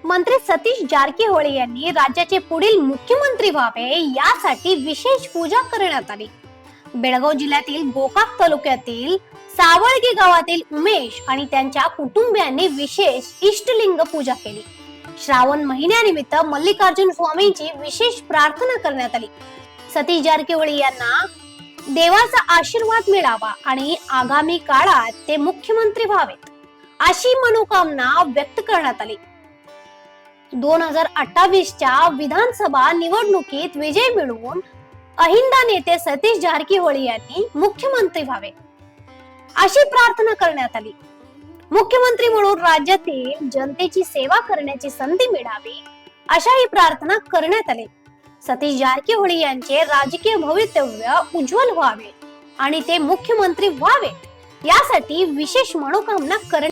मंत्री सतीश जारकीहोळी यांनी राज्याचे पुढील मुख्यमंत्री व्हावे यासाठी विशेष पूजा करण्यात आली। बेळगाव जिल्ह्यातील गोकाक तालुक्यातील सावळगी गावातील उमेश आणि त्यांच्या कुटुंबियांनी विशेष इष्टलिंग पूजा केली। श्रावण महिन्यानिमित्त मल्लिकार्जुन स्वामींची विशेष प्रार्थना करण्यात आली। सतीश जारकीहोळी यांना देवाचा आशीर्वाद मिळावा आणि आगामी काळात ते मुख्यमंत्री व्हावेत अशी मनोकामना व्यक्त करण्यात आली। 2028 च्या विधानसभा निवडणुकीत विजय मिळवून अहिंदा नेते सतीश जारकीहोळी यांनी मुख्यमंत्री व्हावे अशी प्रार्थना करण्यात आली। मुख्यमंत्री म्हणून राज्यातील जनतेची सेवा करण्याची संधी मिळावी अशाही प्रार्थना करण्यात आली। सतीश जारकीहोळी यांचे राजकीय भवितव्य उज्ज्वल व्हावे आणि ते मुख्यमंत्री व्हावेत यासाठी विशेष मनोकामना करण्यात